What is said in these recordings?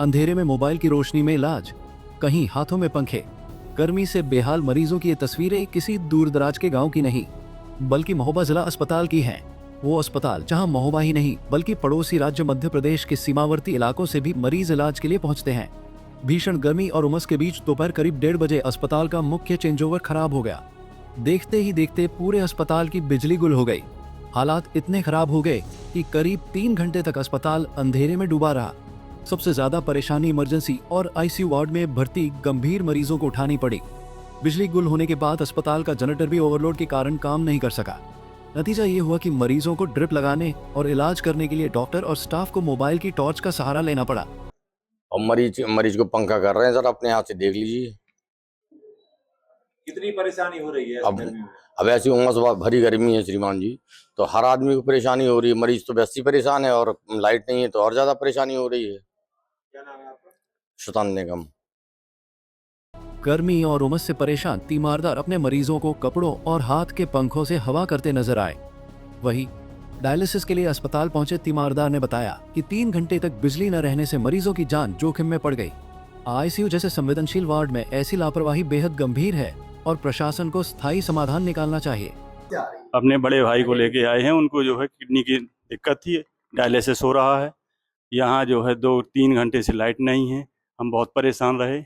अंधेरे में मोबाइल की रोशनी में इलाज, कहीं हाथों में पंखे। गर्मी से बेहाल मरीजों की ये तस्वीरें किसी दूरदराज के गांव की नहीं, बल्कि महोबा जिला अस्पताल की हैं। वो अस्पताल जहां महोबा ही नहीं बल्कि पड़ोसी राज्य मध्य प्रदेश के सीमावर्ती इलाकों से भी मरीज इलाज के लिए पहुंचते हैं। भीषण गर्मी और उमस के बीच दोपहर करीब 1:30 बजे अस्पताल का मुख्य चेंजओवर खराब हो गया। देखते ही देखते पूरे अस्पताल की बिजली गुल हो गई। हालात इतने खराब हो गए कि करीब 3 घंटे तक अस्पताल अंधेरे में डूबा रहा। सबसे ज्यादा परेशानी इमरजेंसी और आईसीयू वार्ड में भर्ती गंभीर मरीजों को उठानी पड़ी। बिजली गुल होने के बाद अस्पताल का जनरेटर भी ओवरलोड के कारण काम नहीं कर सका। नतीजा ये हुआ कि मरीजों को ड्रिप लगाने और इलाज करने के लिए डॉक्टर और स्टाफ को मोबाइल की टॉर्च का सहारा लेना पड़ा। और मरीज को पंखा कर रहे हैं सर, अपने हाथ से देख लीजिए। कितनी परेशानी हो रही है गर्मी में? अब ऐसी उमस भरी गर्मी है श्रीमान जी, तो हर आदमी को परेशानी हो रही है। मरीज तो वैसे ही परेशान है और लाइट नहीं है तो और ज्यादा परेशानी हो रही है। क्या नाम है आपका? शतान निगम। गर्मी और उमस से परेशान तीमारदार अपने मरीजों को कपड़ों और हाथ के पंखों से हवा करते नजर आए। वहीं डायलिसिस के लिए अस्पताल पहुंचे तीमारदार ने बताया कि 3 घंटे तक बिजली न रहने से मरीजों की जान जोखिम में पड़ गई। आईसीयू जैसे संवेदनशील वार्ड में ऐसी लापरवाही बेहद गंभीर है और प्रशासन को स्थायी समाधान निकालना चाहिए। अपने बड़े भाई को लेके आए हैं, उनको जो है किडनी की दिक्कत थी, डायलिसिस हो रहा है। यहाँ जो है 2-3 घंटे से लाइट नहीं है, हम बहुत परेशान रहे।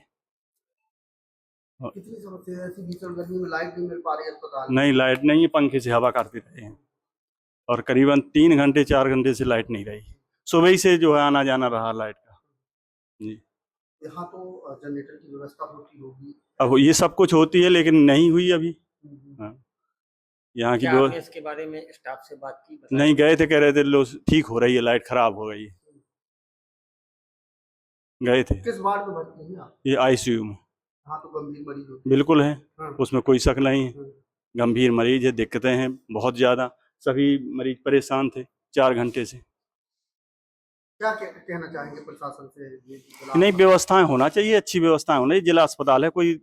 कितनी समस्या है ऐसी भीषण गर्मी में? लाइट नहीं मिल पा रही है अस्पताल? नहीं, लाइट नहीं है, पंखे से हवा करते रहे हैं और करीबन 3 घंटे 4 घंटे से लाइट नहीं रही। सुबह ही से जो है आना जाना रहा लाइट का जी। यहाँ तो जनरेटर की व्यवस्था होती होगी। अब ये सब कुछ होती है लेकिन नहीं हुई अभी। हाँ। यहाँ की जो इसके बारे में स्टाफ से बात की? नहीं गए थे, कह रहे थे लो ठीक हो रही है, लाइट खराब हो गई है। गए थे। किस वार्ड में भर्ती हैं आप? ये आईसीयू में। हाँ, तो गंभीर मरीज होते बिल्कुल है, हैं। उसमें कोई शक नहीं है। गंभीर मरीज है, दिक्कतें हैं बहुत ज्यादा। सभी मरीज परेशान थे 4 घंटे से। क्या कहना चाहेंगे प्रशासन से? नहीं, व्यवस्थाएं होना चाहिए, अच्छी व्यवस्थाएं होनी चाहिए। जिला अस्पताल है, कोई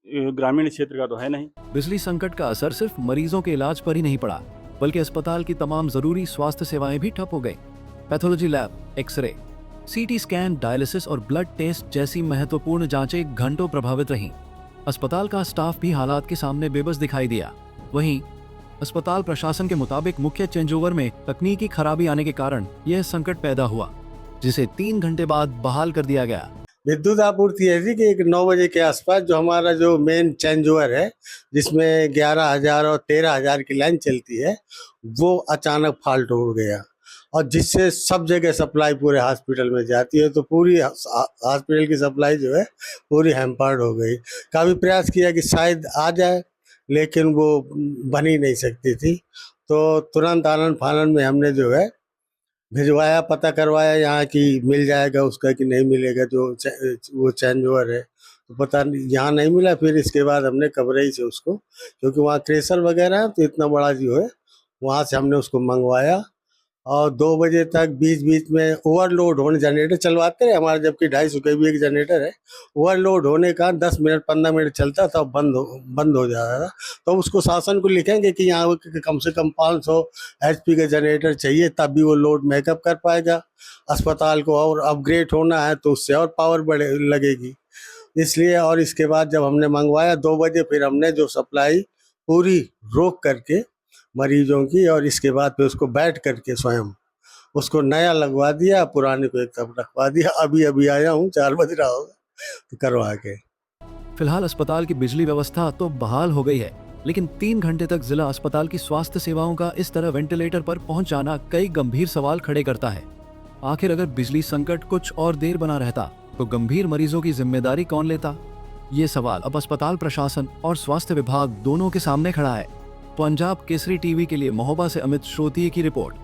ग्रामीण क्षेत्र का तो है नहीं। बिजली संकट का असर सिर्फ मरीजों के इलाज पर ही नहीं पड़ा, बल्कि अस्पताल की तमाम जरूरी स्वास्थ्य सेवाएं भी ठप हो गई। Pathology lab, x ray, CT scan, dialysis और ब्लड टेस्ट जैसी महत्वपूर्ण जांचें घंटों प्रभावित रहीं। अस्पताल का स्टाफ भी हालात के सामने बेबस दिखाई दिया। वहीं अस्पताल प्रशासन के मुताबिक मुख्य चेंजओवर में तकनीकी खराबी आने के कारण यह संकट पैदा हुआ, जिसे 3 घंटे बाद बहाल कर दिया गया। विद्युत आपूर्ति ऐसी कि 9 बजे के आसपास जो हमारा जो मेन चेंजओवर है, जिसमें 11,000 और 13,000 की लाइन चलती है, वो अचानक फॉल्ट हो गया और जिससे सब जगह सप्लाई पूरे हॉस्पिटल में जाती है, तो पूरी हॉस्पिटल की सप्लाई जो है पूरी हैम्पर्ड हो गई। काफ़ी प्रयास किया कि शायद आ जाए, लेकिन वो बन ही नहीं सकती थी। तो तुरंत आनन फानन में हमने जो है भिजवाया, पता करवाया यहाँ की मिल जाएगा उसका कि नहीं मिलेगा, जो वो चेंजओवर है। तो पता यहाँ नहीं मिला। फिर इसके बाद हमने कबरई से उसको, क्योंकि वहाँ क्रेशर वगैरह है तो इतना बड़ा जो है, वहाँ से हमने उसको मंगवाया और 2 बजे तक बीच बीच में ओवरलोड होने, जनरेटर चलवाते रहे हमारे, जबकि 250 kVA की जनरेटर है। ओवरलोड होने का 10 मिनट 15 मिनट चलता था, बंद हो जाता था। तो उसको शासन को लिखेंगे कि यहाँ कम से कम 500 HP का जनरेटर चाहिए, तब भी वो लोड मेकअप कर पाएगा। अस्पताल को और अपग्रेड होना है तो उससे और पावर बढ़े लगेगी, इसलिए। और इसके बाद जब हमने मंगवाया 2 बजे, फिर हमने जो सप्लाई पूरी रोक करके मरीजों की, और इसके बाद फिर उसको बैठ करके स्वयं उसको नया लगवा दिया, पुराने को एक तरफ रखवा दिया। अभी आया हूँ, 4 बज रहा होगा तो करवा के। फिलहाल अस्पताल की बिजली व्यवस्था तो बहाल हो गई है, लेकिन 3 घंटे तक जिला अस्पताल की स्वास्थ्य सेवाओं का इस तरह वेंटिलेटर पर पहुंच जाना कई गंभीर सवाल खड़े करता है। आखिर अगर बिजली संकट कुछ और देर बना रहता तो गंभीर मरीजों की जिम्मेदारी कौन लेता? ये सवाल अब अस्पताल प्रशासन और स्वास्थ्य विभाग दोनों के सामने खड़ा है। पंजाब केसरी टीवी के लिए महोबा से अमित श्रोतीय की रिपोर्ट।